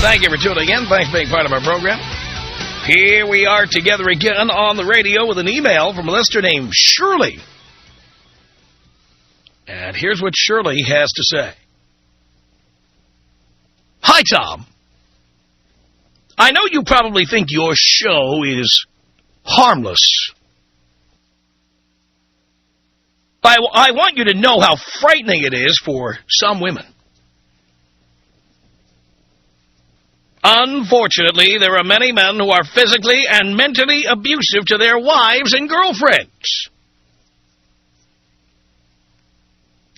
Thank you for tuning in. Thanks for being part of our program. Here we are together again on the radio with an email from a listener named Shirley. And here's what Shirley has to say. Hi, Tom. I know you probably think your show is harmless. I want you to know how frightening it is for some women. Unfortunately, there are many men who are physically and mentally abusive to their wives and girlfriends.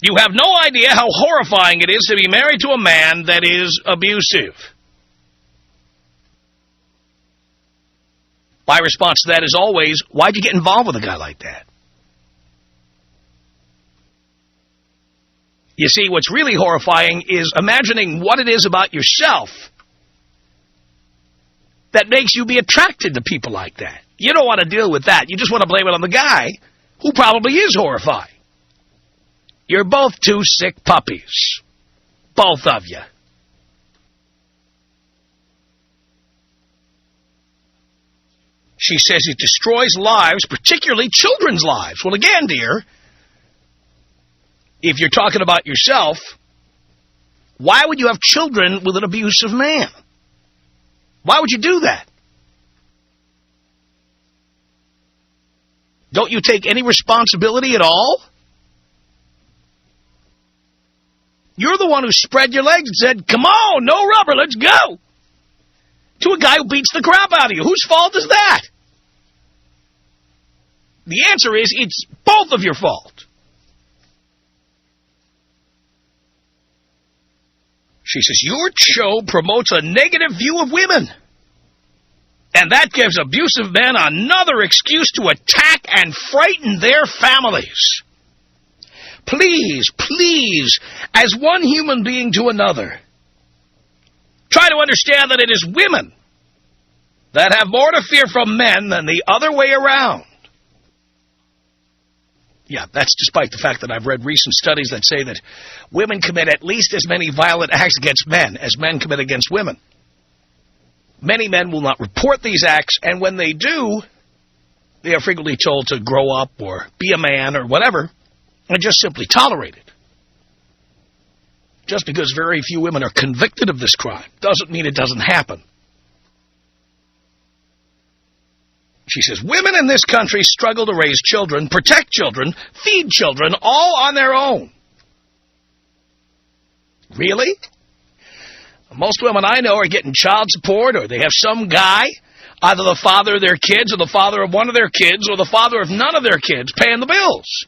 You have no idea how horrifying it is to be married to a man that is abusive. My response to that is always, why'd you get involved with a guy like that? You see, what's really horrifying is imagining what it is about yourself that makes you be attracted to people like that. You don't want to deal with that. You just want to blame it on the guy who probably is horrifying. You're both two sick puppies. Both of you. She says it destroys lives, particularly children's lives. Well, again, dear, if you're talking about yourself, why would you have children with an abusive man? Why would you do that? Don't you take any responsibility at all? You're the one who spread your legs and said, come on, no rubber, let's go. To a guy who beats the crap out of you. Whose fault is that? The answer is, it's both of your fault. She says, your show promotes a negative view of women. And that gives abusive men another excuse to attack and frighten their families. Please, please, as one human being to another, try to understand that it is women that have more to fear from men than the other way around. Yeah, that's despite the fact that I've read recent studies that say that women commit at least as many violent acts against men as men commit against women. Many men will not report these acts, and when they do, they are frequently told to grow up or be a man or whatever, and just simply tolerate it. Just because very few women are convicted of this crime doesn't mean it doesn't happen. She says, women in this country struggle to raise children, protect children, feed children, all on their own. Really? Most women I know are getting child support, or they have some guy, either the father of their kids or the father of one of their kids or the father of none of their kids, paying the bills.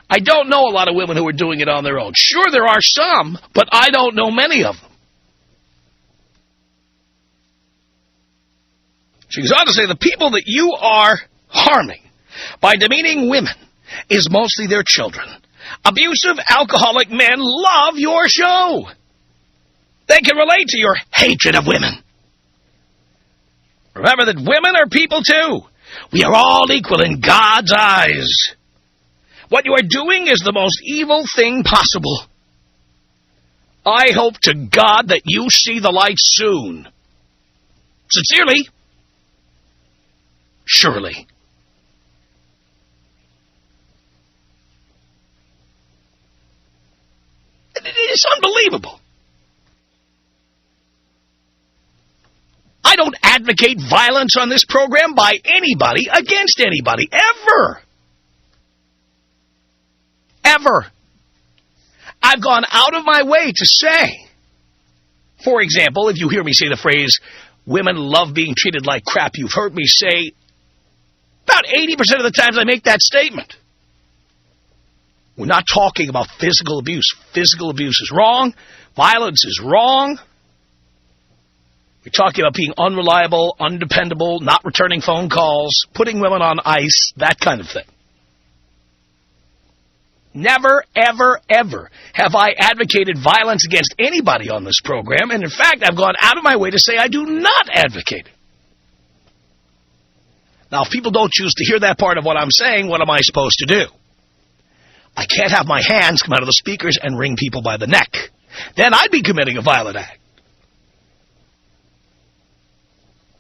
I don't know a lot of women who are doing it on their own. Sure, there are some, but I don't know many of them. She goes on to say, the people that you are harming by demeaning women is mostly their children. Abusive, alcoholic men love your show. They can relate to your hatred of women. Remember that women are people too. We are all equal in God's eyes. What you are doing is the most evil thing possible. I hope to God that you see the light soon. Sincerely, Shirley. It is unbelievable. I don't advocate violence on this program by anybody against anybody, ever. Ever. I've gone out of my way to say, for example, if you hear me say the phrase, women love being treated like crap, you've heard me say, about 80% of the times I make that statement. We're not talking about physical abuse. Physical abuse is wrong. Violence is wrong. We're talking about being unreliable, undependable, not returning phone calls, putting women on ice, that kind of thing. Never, ever, ever have I advocated violence against anybody on this program, and in fact, I've gone out of my way to say I do not advocate it. Now, if people don't choose to hear that part of what I'm saying, what am I supposed to do? I can't have my hands come out of the speakers and wring people by the neck. Then I'd be committing a violent act.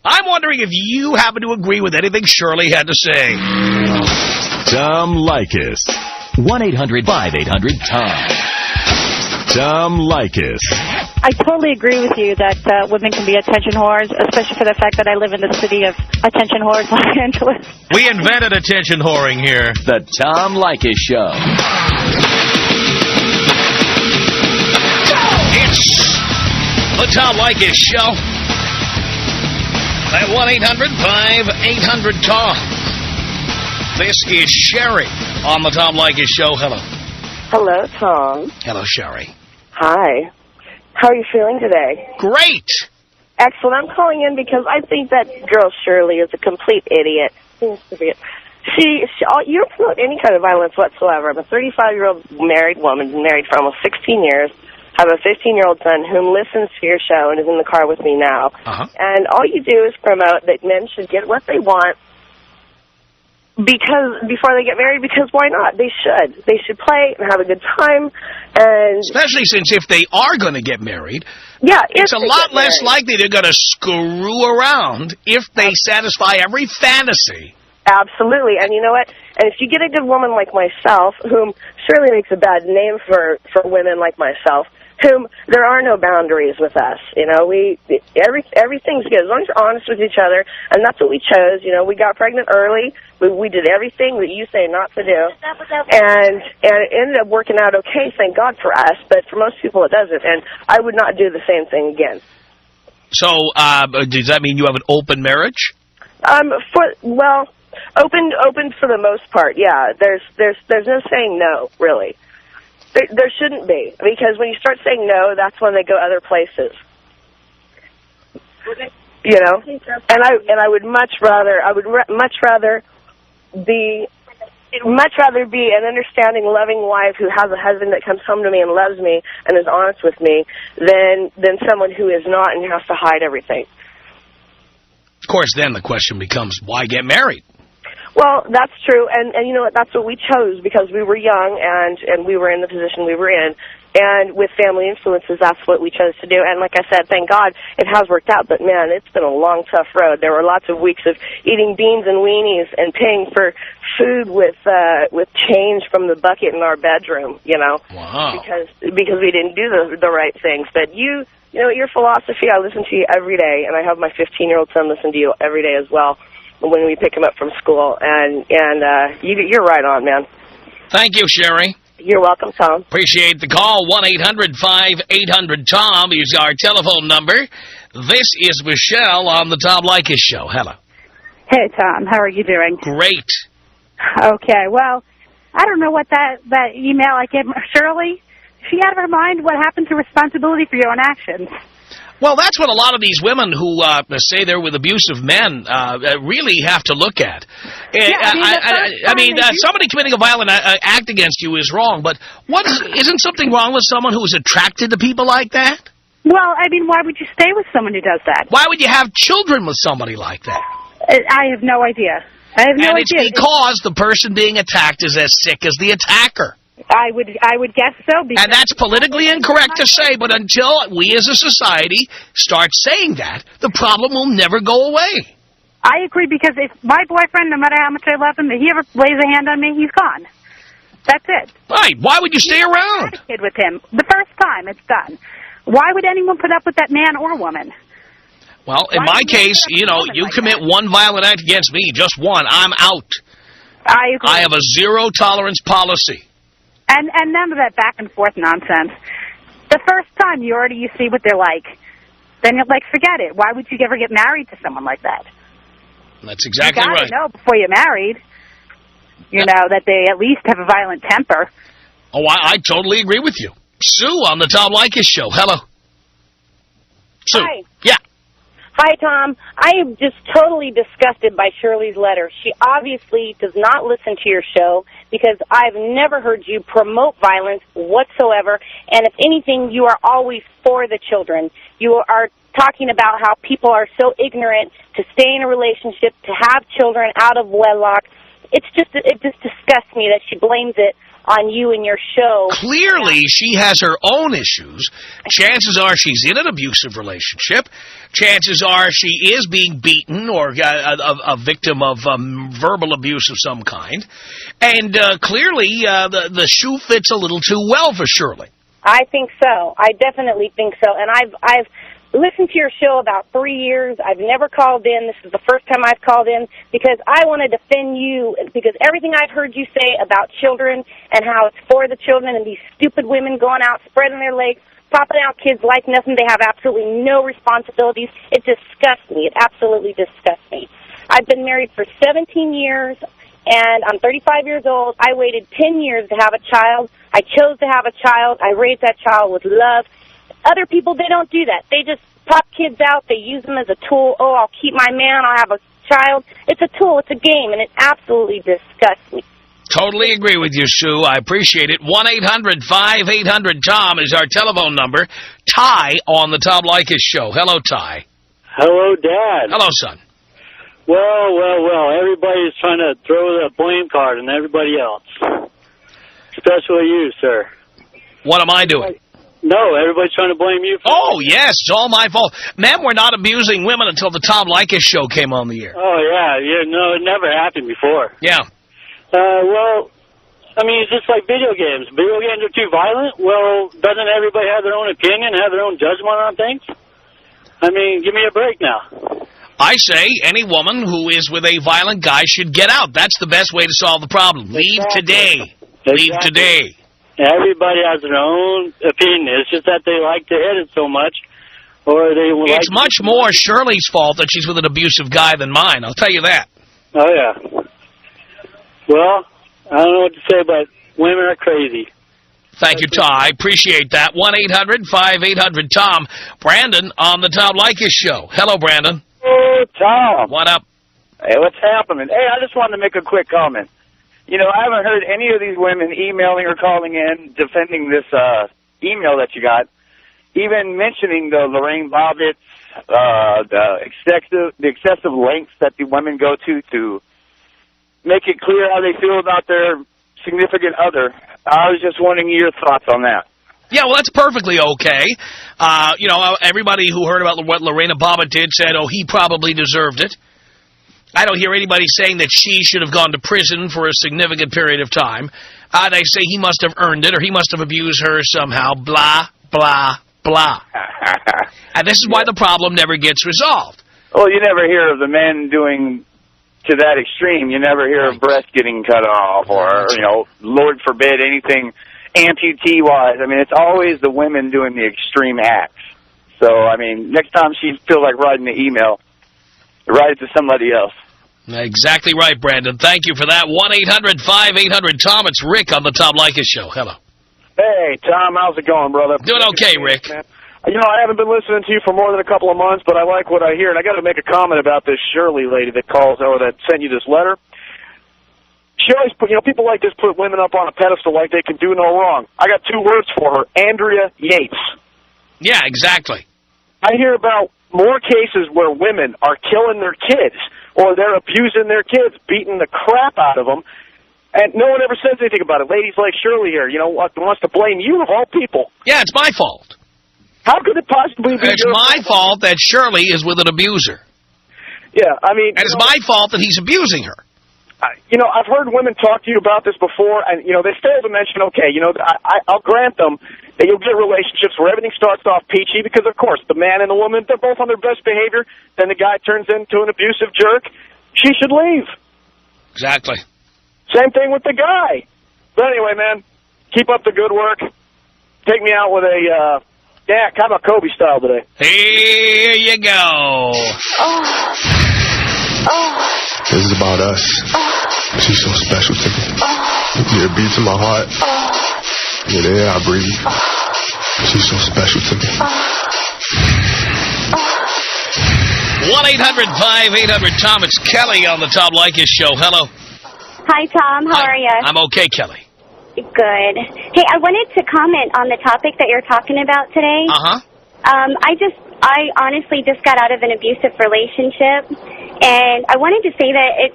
I'm wondering if you happen to agree with anything Shirley had to say. Tom Leykis. 1-800-5800-TOM. Tom Leykis. I totally agree with you that women can be attention whores, especially for the fact that I live in the city of attention whores, Los Angeles. We invented attention whoring here. The Tom Leykis Show. It's the Tom Leykis Show. At 1-800-5800-TOM. This is Sherry on the Tom Leykis Show. Hello. Hello, Tom. Hello, Sherry. Hi. How are you feeling today? Great. Excellent. I'm calling in because I think that girl Shirley is a complete idiot. You don't promote any kind of violence whatsoever. I'm a 35-year-old married woman, been married for almost 16 years. Have a 15-year-old son whom listens to your show and is in the car with me now. And all you do is promote that men should get what they want before they get married, because why not? They should. They should play and have a good time. And especially since if they are going to get married, it's a lot less likely they're going to screw around if they satisfy every fantasy. Absolutely. And you know what? And if you get a good woman like myself, whom surely makes a bad name for women like myself, whom there are no boundaries with us. You know, everything's good as long as you're honest with each other, and that's what we chose. You know, we got pregnant early. We did everything that you say not to do, and it ended up working out okay. Thank God for us, but for most people it doesn't. And I would not do the same thing again. So, does that mean you have an open marriage? Open for the most part. Yeah, there's no saying no, really. There shouldn't be, because when you start saying no, that's when they go other places. You know, and I would much rather be an understanding, loving wife who has a husband that comes home to me and loves me and is honest with me than someone who is not and has to hide everything. Of course, then the question becomes, why get married? Well, that's true, and you know what, that's what we chose because we were young and we were in the position we were in, and with family influences, that's what we chose to do. And like I said, thank God it has worked out, but man, it's been a long, tough road. There were lots of weeks of eating beans and weenies and paying for food with change from the bucket in our bedroom, you know. Wow. Because we didn't do the right things. But you know, your philosophy, I listen to you every day, and I have my 15-year-old son listen to you every day as well when we pick him up from school, and you're right on, man. Thank you, Sherry. You're welcome, Tom. Appreciate the call. 1-800-5800-TOM is our telephone number. This is Michelle on the Tom Leykis Show. Hello. Hey, Tom. How are you doing? Great. Okay. Well, I don't know what that email I gave Shirley. She out of her mind. What happened to responsibility for your own actions? Well, that's what a lot of these women who say they're with abusive men really have to look at. Somebody committing a violent act against you is wrong, but isn't something wrong with someone who is attracted to people like that? Well, I mean, why would you stay with someone who does that? Why would you have children with somebody like that? I have no idea. And it's because the person being attacked is as sick as the attacker. I would guess so. And that's politically incorrect to say, but until we as a society start saying that, the problem will never go away. I agree, because if my boyfriend, no matter how much I love him, if he ever lays a hand on me, he's gone. That's it. Right. Why would you stay around? I had a kid with him. The first time, it's done. Why would anyone put up with that man or woman? Well, in my case, you commit one violent act against me, just one, I'm out. I agree. I have a zero-tolerance policy. And none of that back and forth nonsense. The first time you see what they're like, then you're like, forget it. Why would you ever get married to someone like that? That's exactly right. You got to know before you're married, that they at least have a violent temper. Oh, I totally agree with you. Sue on the Tom Leykis Show. Hello. Sue. Hi. Yeah. Hi, Tom. I am just totally disgusted by Shirley's letter. She obviously does not listen to your show, because I've never heard you promote violence whatsoever. And if anything, you are always for the children. You are talking about how people are so ignorant to stay in a relationship, to have children out of wedlock. It just disgusts me that she blames it on you and your show. Clearly, she has her own issues. Chances are she's in an abusive relationship. Chances are she is being beaten or a victim of verbal abuse of some kind. And clearly, the shoe fits a little too well for Shirley. I think so. I definitely think so. And I've listened to your show about 3 years. I've never called in. This is the first time I've called in because I want to defend you because everything I've heard you say about children and how it's for the children and these stupid women going out, spreading their legs, popping out kids like nothing. They have absolutely no responsibilities. It disgusts me. It absolutely disgusts me. I've been married for 17 years, and I'm 35 years old. I waited 10 years to have a child. I chose to have a child. I raised that child with love. Other people, they don't do that. They just pop kids out. They use them as a tool. Oh, I'll keep my man. I'll have a child. It's a tool. It's a game, and it absolutely disgusts me. Totally agree with you, Sue. I appreciate it. 1-800-5800-TOM is our telephone number. Ty on the Tom Leykis Show. Hello, Ty. Hello, Dad. Hello, son. Well. Everybody's trying to throw the blame card on everybody else. Especially you, sir. What am I doing? No, everybody's trying to blame you. Oh, yes, it's all my fault. Men were not abusing women until the Tom Leykis Show came on the air. Oh, yeah. No, it never happened before. Yeah. Well, I mean, it's just like video games. Video games are too violent. Well, doesn't everybody have their own opinion, have their own judgment on things? I mean, give me a break now. I say any woman who is with a violent guy should get out. That's the best way to solve the problem. Leave today. Leave today. Everybody has their own opinion. It's just that they like to hit it so much. Or they like It's much more Shirley's fault that she's with an abusive guy than mine. I'll tell you that. Oh, yeah. Well, I don't know what to say, but women are crazy. Thank you, Tom. I appreciate that. 1-800-5800-TOM. Brandon on the Tom Leykis Show. Hello, Brandon. Hey, Tom. What up? Hey, what's happening? Hey, I just wanted to make a quick comment. You know, I haven't heard any of these women emailing or calling in defending this email that you got, even mentioning the Lorraine Bobbitt's, the excessive lengths that the women go to make it clear how they feel about their significant other. I was just wondering your thoughts on that. Yeah, well, that's perfectly okay. You know, everybody who heard about what Lorena Bobbitt did said, oh, he probably deserved it. I don't hear anybody saying that she should have gone to prison for a significant period of time. They say he must have earned it or he must have abused her somehow, blah, blah, blah. And this is why the problem never gets resolved. Well, you never hear of the men doing to that extreme. You never hear of breast getting cut off or, you know, Lord forbid, anything amputee-wise. I mean, it's always the women doing the extreme acts. So, I mean, next time she feels like writing the email, write it to somebody else. Exactly right, Brandon. Thank you for that. 1-800-5800-TOM. It's Rick on the Tom Leykis Show. Hello. Hey, Tom. How's it going, brother? Doing okay, Rick. You know, I haven't been listening to you for more than a couple of months, but I like what I hear. And I got to make a comment about this Shirley lady that calls or that sent you this letter. She always put, you know, people like this put women up on a pedestal like they can do no wrong. I got two words for her: Andrea Yates. Yeah, exactly. I hear about more cases where women are killing their kids or they're abusing their kids, beating the crap out of them, and no one ever says anything about it. Ladies like Shirley here, you know, wants to blame you of all people. Yeah, it's my fault. How could it possibly be It's my fault that Shirley is with an abuser. Yeah, I mean... And it's my fault that he's abusing her. You know, I've heard women talk to you about this before, and, you know, they fail to mention, okay, you know, I'll grant them that you'll get relationships where everything starts off peachy because, of course, the man and the woman, they're both on their best behavior. Then the guy turns into an abusive jerk. She should leave. Exactly. Same thing with the guy. But anyway, man, keep up the good work. Take me out with a... Yeah, kind of Kobe style today. Here you go. This is about us. She's so special to me. Yeah, it beats in my heart. Yeah, the air I breathe. She's so special to me. 1-800-5800-TOM. It's Kelly on the Tom Leykis Show. Hello. Hi, Tom. How are you? I'm okay, Kelly. Good. Hey, I wanted to comment on the topic that you're talking about today. Uh-huh. I honestly just got out of an abusive relationship, and I wanted to say that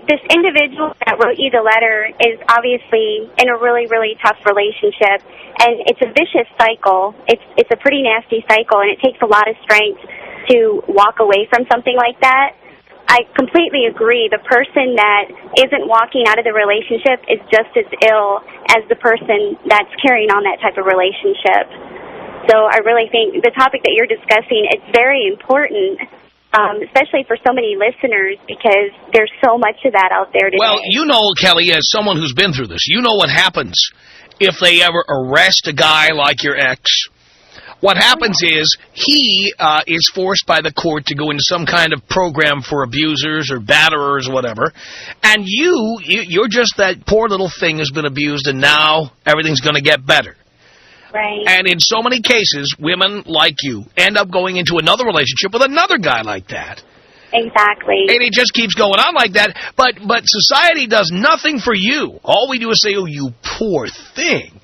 this individual that wrote you the letter is obviously in a really, really tough relationship, and it's a vicious cycle. It's a pretty nasty cycle, and it takes a lot of strength to walk away from something like that. I completely agree. The person that isn't walking out of the relationship is just as ill as the person that's carrying on that type of relationship. So I really think the topic that you're discussing, it's very important, especially for so many listeners, because there's so much of that out there today. Well, you know, Kelly, as someone who's been through this, you know what happens if they ever arrest a guy like your ex. What happens is he is forced by the court to go into some kind of program for abusers or batterers or whatever, and you're just that poor little thing who's been abused, and now everything's going to get better. Right. And in so many cases, women like you end up going into another relationship with another guy like that. Exactly. And it just keeps going on like that. But society does nothing for you. All we do is say, oh, you poor thing.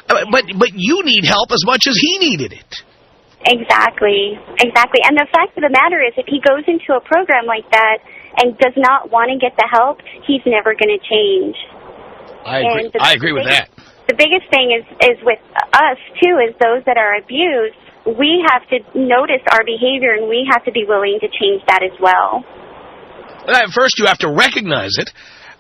But you need help as much as he needed it. Exactly. Exactly. And the fact of the matter is, if he goes into a program like that and does not want to get the help, he's never going to change. I agree with that. The biggest thing is with us, too, is those that are abused, we have to notice our behavior, and we have to be willing to change that as well. First, you have to recognize it.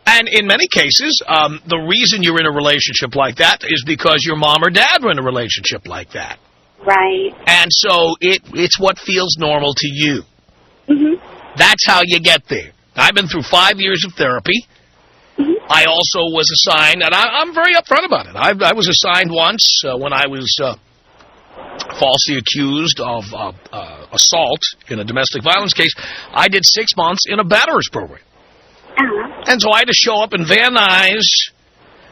And in many cases, the reason you're in a relationship like that is because your mom or dad were in a relationship like that. Right. And so it's what feels normal to you. Mm-hmm. That's how you get there. I've been through 5 years of therapy. I also was assigned, and I'm very upfront about it. I was assigned once when I was falsely accused of assault in a domestic violence case. I did 6 months in a batterers program. And so I had to show up in Van Nuys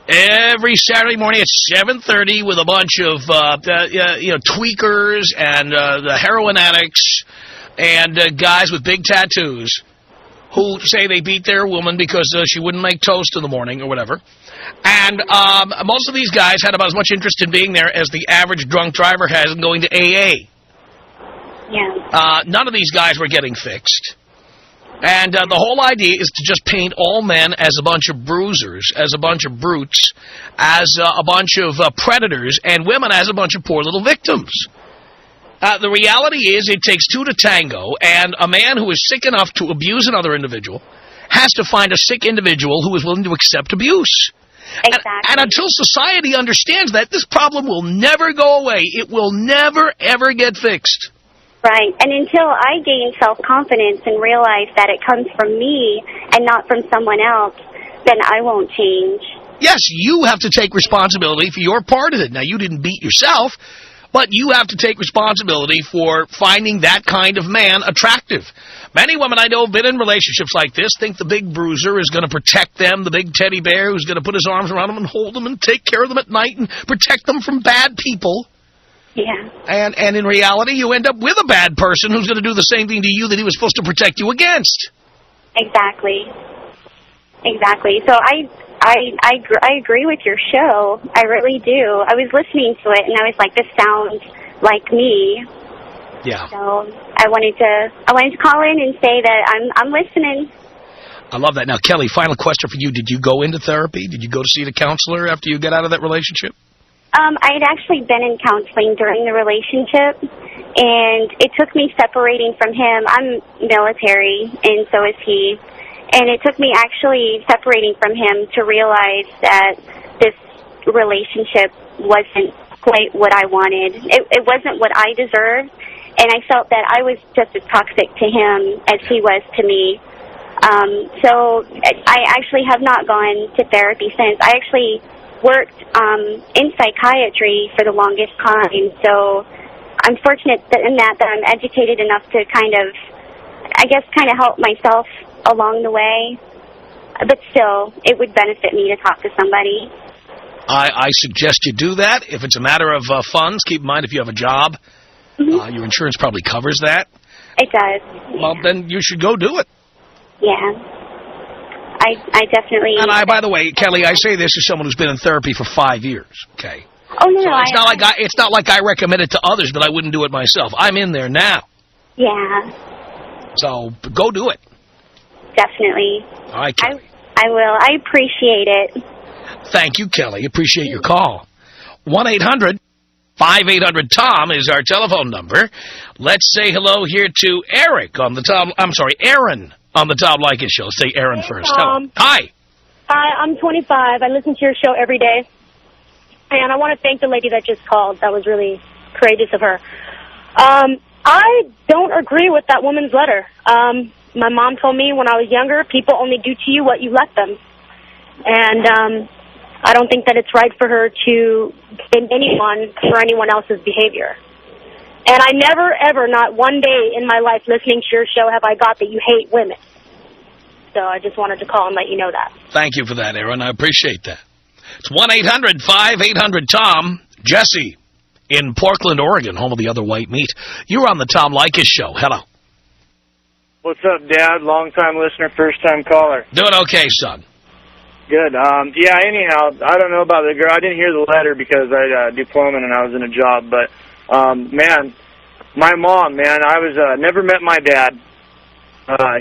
every Saturday morning at 7:30 with a bunch of tweakers and the heroin addicts and guys with big tattoos who say they beat their woman because she wouldn't make toast in the morning or whatever. And most of these guys had about as much interest in being there as the average drunk driver has in going to AA. Yeah. None of these guys were getting fixed. And the whole idea is to just paint all men as a bunch of bruisers, as a bunch of brutes, as a bunch of predators, and women as a bunch of poor little victims. The reality is it takes two to tango, and a man who is sick enough to abuse another individual has to find a sick individual who is willing to accept abuse. Exactly. And until society understands that, this problem will never go away. It will never, ever get fixed. Right. And until I gain self-confidence and realize that it comes from me and not from someone else, then I won't change. Yes, you have to take responsibility for your part of it. Now, you didn't beat yourself, but you have to take responsibility for finding that kind of man attractive. Many women I know have been in relationships like this, think the big bruiser is going to protect them, the big teddy bear who's going to put his arms around them and hold them and take care of them at night and protect them from bad people. Yeah. And in reality, you end up with a bad person who's going to do the same thing to you that he was supposed to protect you against. Exactly. Exactly. So I agree with your show. I really do. I was listening to it, and I was like, this sounds like me. Yeah. So I wanted to call in and say that I'm listening. I love that. Now, Kelly, final question for you. Did you go into therapy? Did you go to see the counselor after you got out of that relationship? I had actually been in counseling during the relationship, and it took me separating from him. I'm military, and so is he. And it took me actually separating from him to realize that this relationship wasn't quite what I wanted. It wasn't what I deserved, and I felt that I was just as toxic to him as he was to me. So I actually have not gone to therapy since. I actually worked in psychiatry for the longest time, so I'm fortunate that I'm educated enough to kind of help myself along the way, but still, it would benefit me to talk to somebody. I suggest you do that. If it's a matter of funds, keep in mind if you have a job, your insurance probably covers that. It does. Well, then you should go do it. Yeah. I definitely... And by the way, Kelly, I say this as someone who's been in therapy for 5 years, okay? Oh, no, so it's not like I recommend it to others, but I wouldn't do it myself. I'm in there now. Yeah. So go do it. Definitely. All right, Kelly. I will. I appreciate it. Thank you, Kelly. Appreciate your call. 1-800-5800-TOM is our telephone number. Let's say hello here to Eric on the Tom. I'm sorry, Aaron on the Tom Leykis Show. Say Aaron first. Tom. Hi. Hi, I'm 25. I listen to your show every day. And I want to thank the lady that just called. That was really courageous of her. I don't agree with that woman's letter. My mom told me when I was younger, people only do to you what you let them. And I don't think that it's right for her to blame anyone for anyone else's behavior. And I never, ever, not one day in my life listening to your show have I got that you hate women. So I just wanted to call and let you know that. Thank you for that, Aaron. I appreciate that. It's 1-800-5800-TOM. Jesse in Portland, Oregon, home of the other white meat. You're on the Tom Leykis Show. Hello. What's up, Dad? Long-time listener, first-time caller. Doing okay, son. Good. Yeah, anyhow, I don't know about the girl. I didn't hear the letter because I do plumbing and I was in a job. But, man, my mom, man, I was never met my dad.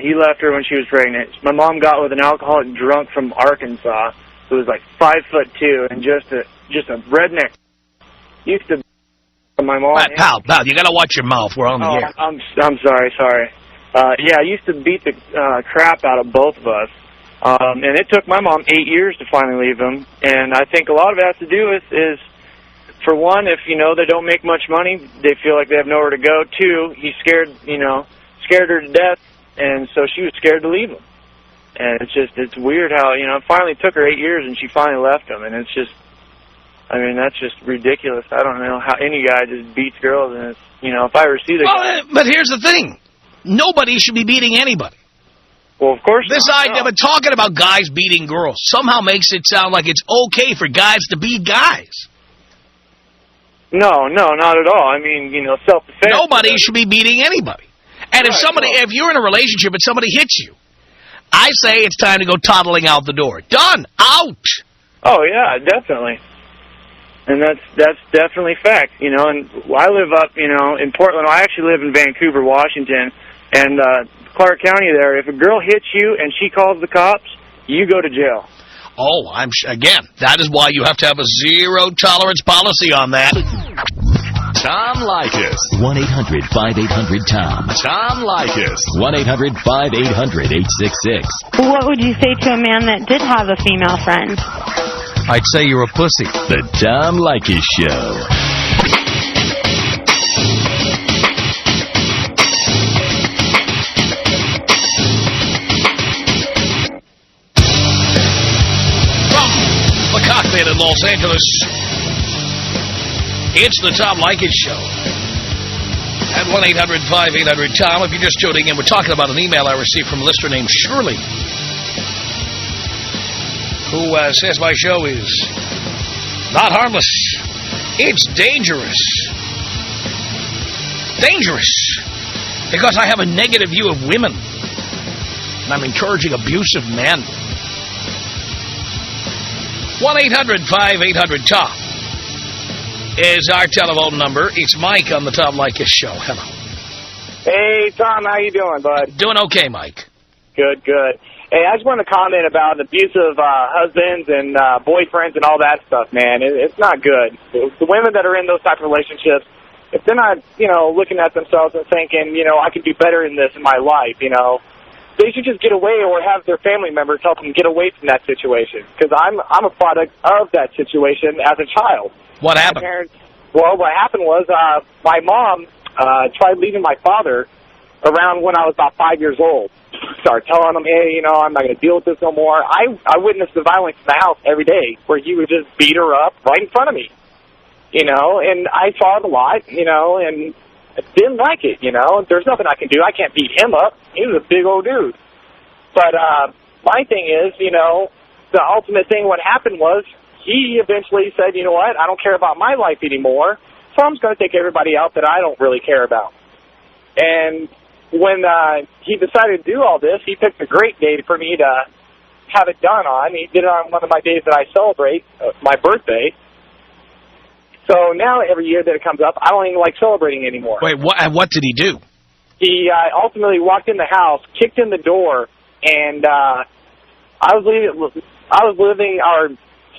He left her when she was pregnant. My mom got with an alcoholic drunk from Arkansas who was like 5'2" and just a redneck. Used to my mom. Right, pal, you got to watch your mouth. We're on the air. I'm sorry. Yeah, I used to beat the crap out of both of us. And it took my mom 8 years to finally leave him. And I think a lot of it has to do with is, for one, if, they don't make much money, they feel like they have nowhere to go. Two, he scared her to death, and so she was scared to leave him. And it's weird how, it finally took her 8 years and she finally left him. And it's just, that's just ridiculous. I don't know how any guy just beats girls. And it's, if I ever see the guy. But here's the thing. Nobody should be beating anybody. Well, of course this idea of talking about guys beating girls somehow makes it sound like it's okay for guys to beat guys. No, not at all. Self-defense. Nobody should be beating anybody. And if you're in a relationship and somebody hits you, I say it's time to go toddling out the door. Done. Out. Oh, yeah, definitely. And that's definitely fact, And I live up, in Portland. I actually live in Vancouver, Washington, and Clark County there. If a girl hits you and she calls the cops, you go to jail. Oh, again, that is why you have to have a zero-tolerance policy on that. Tom Leykis. 1-800-5800-TOM. Tom Leykis. 1-800-5800-866. What would you say to a man that did have a female friend? I'd say you're a pussy. The Tom Leykis Show. From the cockpit in Los Angeles, it's the Tom Leykis Show. At 1-800-5800-TOM. If you're just tuning in, we're talking about an email I received from a listener named Shirley, who says my show is not harmless. It's dangerous. Dangerous. Because I have a negative view of women. And I'm encouraging abusive men. 1-800-5800-TOM is our telephone number. It's Mike on the Tom Leykis Show. Hello. Hey, Tom, how you doing, bud? Doing okay, Mike. Good. Hey, I just want to comment about abusive husbands and boyfriends and all that stuff, man. It's not good. The women that are in those type of relationships, if they're not, looking at themselves and thinking, I can do better in this in my life, they should just get away or have their family members help them get away from that situation. Because I'm a product of that situation as a child. What happened? Well, what happened was my mom tried leaving my father around when I was about 5 years old. Started telling him, hey, I'm not going to deal with this no more. I witnessed the violence in the house every day where he would just beat her up right in front of me, and I saw it a lot, and I didn't like it, There's nothing I can do. I can't beat him up. He was a big old dude. But my thing is, the ultimate thing what happened was he eventually said, you know what, I don't care about my life anymore, so I'm just going to take everybody out that I don't really care about. And when he decided to do all this, he picked a great day for me to have it done on. He did it on one of my days that I celebrate, my birthday. So now every year that it comes up, I don't even like celebrating anymore. Wait, what did he do? He ultimately walked in the house, kicked in the door, and I was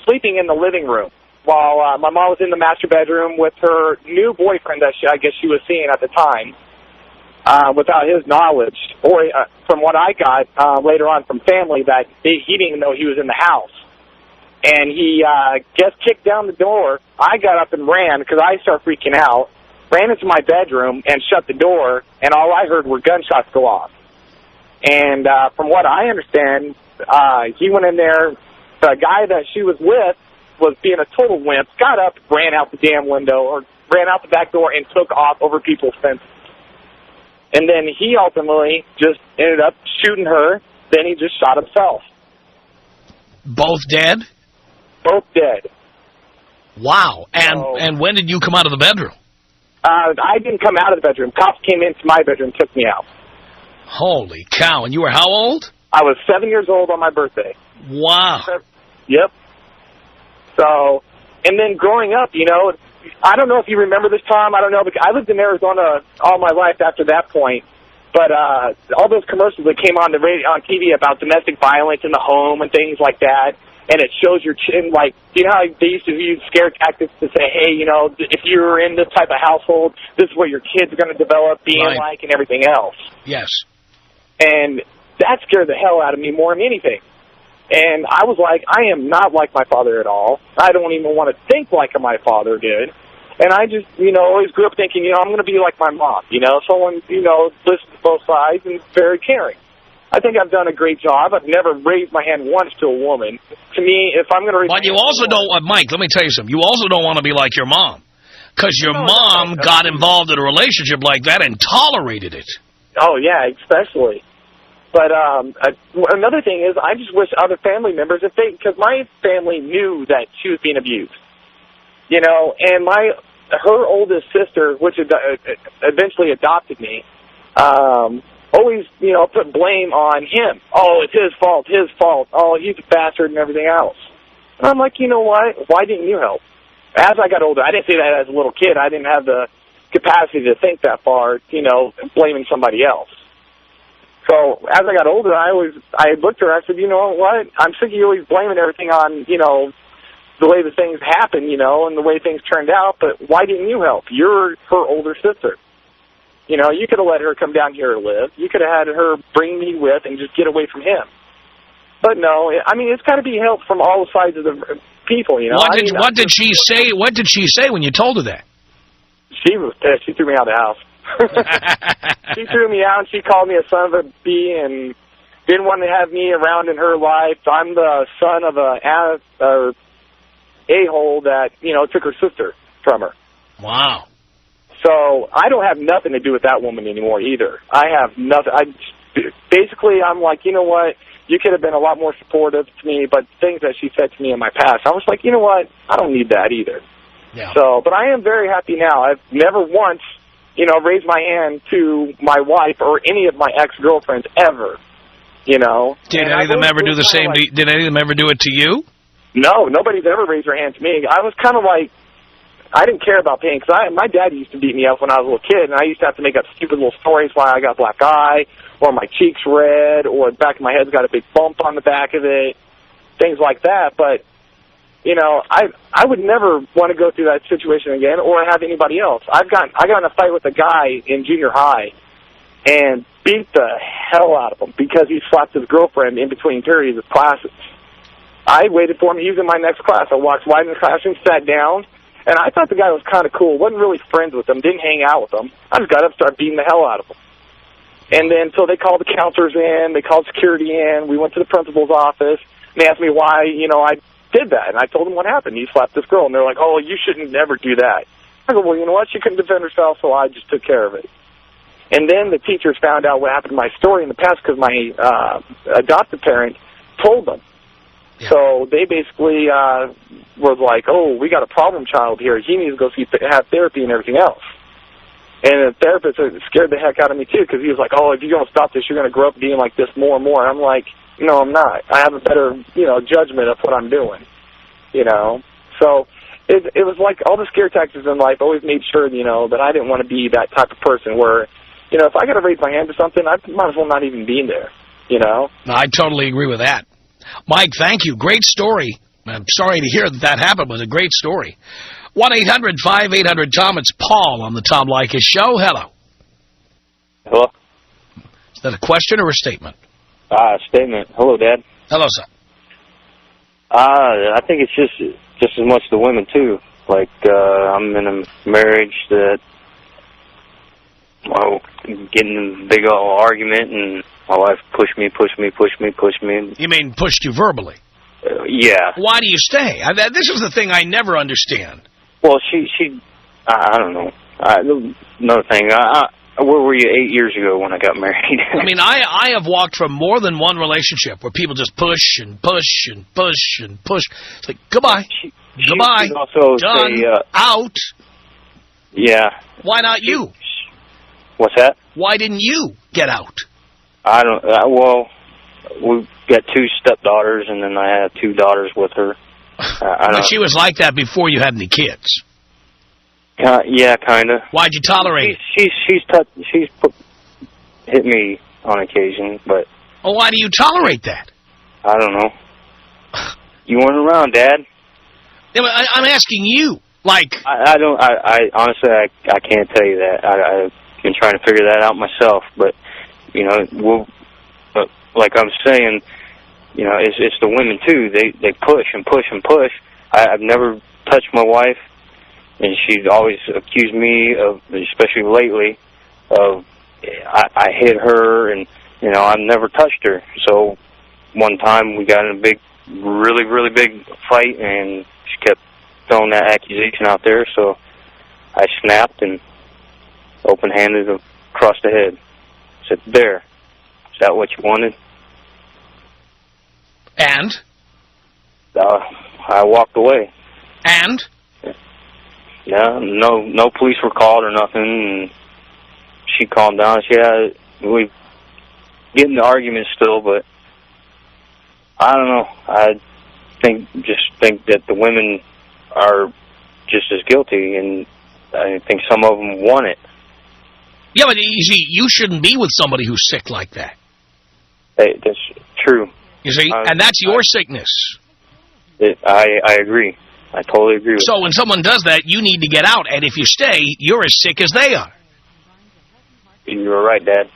sleeping in the living room while my mom was in the master bedroom with her new boyfriend that I guess she was seeing at the time, without his knowledge, or from what I got later on from family, that he didn't even know he was in the house. And he just kicked down the door. I got up and ran because I started freaking out, ran into my bedroom and shut the door, and all I heard were gunshots go off. And from what I understand, he went in there. The guy that she was with was being a total wimp, got up, ran out the damn window, or ran out the back door and took off over people's fences. And then he ultimately just ended up shooting her. Then he just shot himself. Both dead? Both dead. Wow. And when did you come out of the bedroom? I didn't come out of the bedroom. Cops came into my bedroom and took me out. Holy cow. And you were how old? I was 7 years old on my birthday. Wow. Yep. So, and then growing up, you know, I don't know if you remember this, Tom. I don't know, because I lived in Arizona all my life after that point. But all those commercials that came on the radio, on TV about domestic violence in the home and things like that, and it shows your chin, like, you know how they used to use scare tactics to say, hey, you know, if you're in this type of household, this is what your kids are going to develop being like and everything else. Yes. And that scared the hell out of me more than anything. And I was like, I am not like my father at all. I don't even want to think like my father did. And I just, you know, always grew up thinking, you know, I'm going to be like my mom, you know, someone, you know, listens to both sides and very caring. I think I've done a great job. I've never raised my hand once to a woman. To me, if I'm going to raise But you also don't, Mike, let me tell you something. You also don't want to be like your mom. Because your mom got involved in a relationship like that and tolerated it. Oh, yeah, especially. But another thing is, I just wish other family members, if they, because my family knew that she was being abused, you know, and her oldest sister, which eventually adopted me, always, you know, put blame on him. Oh, it's his fault. Oh, he's a bastard and everything else. And I'm like, you know what? Why didn't you help? As I got older, I didn't say that as a little kid. I didn't have the capacity to think that far, you know, blaming somebody else. So as I got older, I looked at her, I said, you know what? I'm sick of you always blaming everything on, you know, the way the things happen, you know, and the way things turned out, but why didn't you help? You're her older sister. You know, you could have let her come down here to live. You could have had her bring me with and just get away from him. But no, I mean, it's got to be help from all sides of the people, you know. What did she say? What did she say when you told her that? She was pissed. She threw me out of the house. She threw me out, and she called me a son of a bee and didn't want to have me around in her life. I'm the son of a a-hole that, you know, took her sister from her. Wow. So I don't have nothing to do with that woman anymore either. I have nothing. Basically, I'm like, you know what? You could have been a lot more supportive to me, but things that she said to me in my past, I was like, you know what? I don't need that either. Yeah. So, but I am very happy now. I've never once, you know, raised my hand to my wife or any of my ex-girlfriends ever, you know. Did any of them ever do the same? Did any of them ever do it to you? No, nobody's ever raised their hand to me. I was kind of like, I didn't care about pain because my dad used to beat me up when I was a little kid, and I used to have to make up stupid little stories why I got a black eye, or my cheeks red, or the back of my head's got a big bump on the back of it, things like that. But, you know, I would never want to go through that situation again or have anybody else. I got in a fight with a guy in junior high and beat the hell out of him because he slapped his girlfriend in between periods of classes. I waited for him. He was in my next class. I walked right in the classroom, sat down, and I thought the guy was kind of cool. Wasn't really friends with him, didn't hang out with him. I just got up and started beating the hell out of him. And then so they called the counselors in, they called security in, we went to the principal's office, and they asked me why, you know, I did that. And I told them what happened. He slapped this girl, and they're like, oh, you shouldn't never do that. I go, well, you know what? She couldn't defend herself, so I just took care of it. And then the teachers found out what happened to my story in the past because my adoptive parent told them. Yeah. So they basically were like, oh, we got a problem child here. He needs to go have therapy and everything else. And the therapist scared the heck out of me, too, because he was like, oh, if you don't stop this, you're going to grow up being like this more and more. I'm like, no, I'm not. I have a better, you know, judgment of what I'm doing, you know. So it was like all the scare tactics in life always made sure, you know, that I didn't want to be that type of person where, you know, if I got to raise my hand to something, I might as well not even be in there, you know? I totally agree with that. Mike, thank you. Great story. I'm sorry to hear that happened. It was a great story. 1-800-5800-TOM. It's Paul on the Tom Leykis Show. Hello. Hello? Is that a question or a statement? Statement. Hello, Dad. Hello, sir. I think it's just as much the women, too. Like, I'm in a marriage that, well, getting in a big old argument, and my wife pushed me. You mean pushed you verbally? Yeah. Why do you stay? This is the thing I never understand. Well, she I don't know. Another thing, where were you 8 years ago when I got married? I mean, I have walked from more than one relationship where people just push and push and push and push. It's like, goodbye. Goodbye. Also done. Say, out. Yeah. Why not you? What's that? Why didn't you get out? I don't, well, we've got 2 stepdaughters, and then I have 2 daughters with her. But she was like that before you had any kids. Yeah, kind of. Why'd you tolerate it? She's hit me on occasion, but... Oh, why do you tolerate that? I don't know. You weren't around, Dad. Yeah, but I'm asking you, like... I honestly, I can't tell you that. I've been trying to figure that out myself, but, you know, like I'm saying, you know, it's the women, too. They push and push and push. I've never touched my wife, and she'd always accused me of, especially lately, of I hit her, and, you know, I've never touched her. So one time we got in a big, really, really big fight, and she kept throwing that accusation out there, so I snapped and open-handed across the head. Said, there, is that what you wanted? And? I walked away. And? Yeah, no police were called or nothing, and she calmed down. Yeah, we get into arguments still, but I don't know. I just think that the women are just as guilty, and I think some of them want it. Yeah, but you see, you shouldn't be with somebody who's sick like that. Hey, that's true. You see, and that's your sickness. I agree. I totally agree with So when someone does that, you need to get out, and if you stay, you're as sick as they are. You were right, Dad.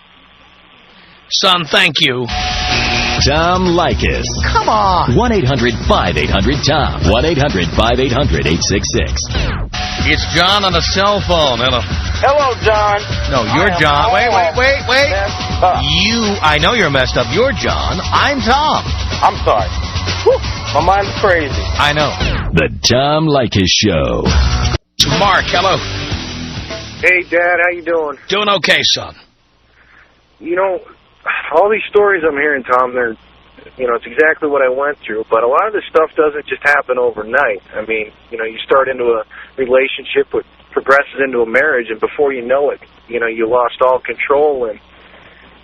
Son, thank you. Tom Leykis. Come on. 1-800-5800-TOM. 1-800-5800-866. It's John on a cell phone. Hello. Hello, John. No, you're John. Wait. I know you're messed up. You're John. I'm Tom. I'm sorry. Whew. My mind's crazy. I know. The Tom Leykis Show. Mark, hello. Hey, Dad, how you doing? Doing okay, son. You know, all these stories I'm hearing, Tom, they're, you know, it's exactly what I went through, but a lot of this stuff doesn't just happen overnight. I mean, you know, you start into a relationship, which progresses into a marriage, and before you know it, you know, you lost all control, and,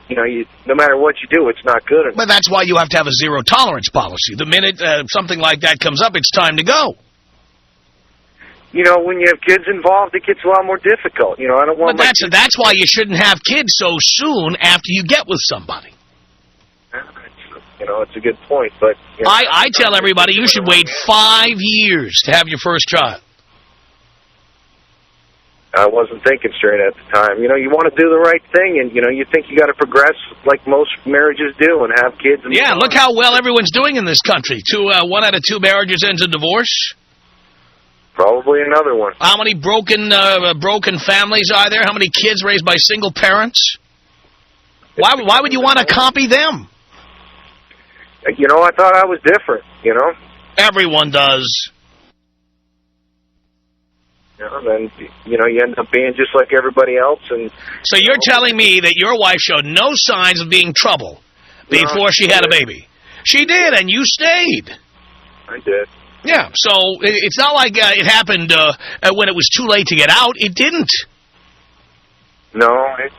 you know, no matter what you do, it's not good enough. But that's why you have to have a zero-tolerance policy. The minute something like that comes up, it's time to go. You know, when you have kids involved, it gets a lot more difficult. You know, I don't want. But that's why you shouldn't have kids so soon after you get with somebody. You know, it's a good point, but you know, I tell everybody you should wait 5 years to have your first child. I wasn't thinking straight at the time. You know, you want to do the right thing, and, you know, you think you got to progress like most marriages do and have kids. And yeah, look how well everyone's doing in this country. 1 out of 2 marriages ends in divorce. Probably another one. How many broken families are there? How many kids raised by single parents? Why would you want to copy them? You know, I thought I was different, you know? Everyone does. You know, then, you know, you end up being just like everybody else. And so you're telling me that your wife showed no signs of being trouble before she had a baby? She did, and you stayed. I did. Yeah, so it's not like it happened when it was too late to get out. It didn't. No, I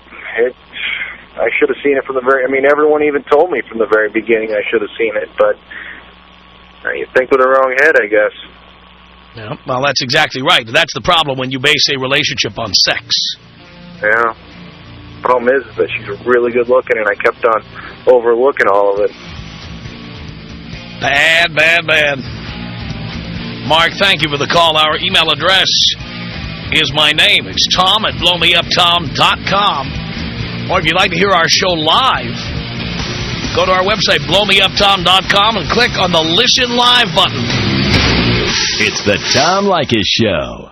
should have seen it from the very... I mean, everyone even told me from the very beginning I should have seen it, but you think with the wrong head, I guess. Yeah, well, that's exactly right. That's the problem when you base a relationship on sex. Yeah. Problem is that she's really good looking, and I kept on overlooking all of it. Bad, bad, bad. Mark, thank you for the call. Our email address is my name. It's tom@blowmeuptom.com. Or if you'd like to hear our show live, go to our website, blowmeuptom.com, and click on the Listen Live button. It's the Tom Leykis Show.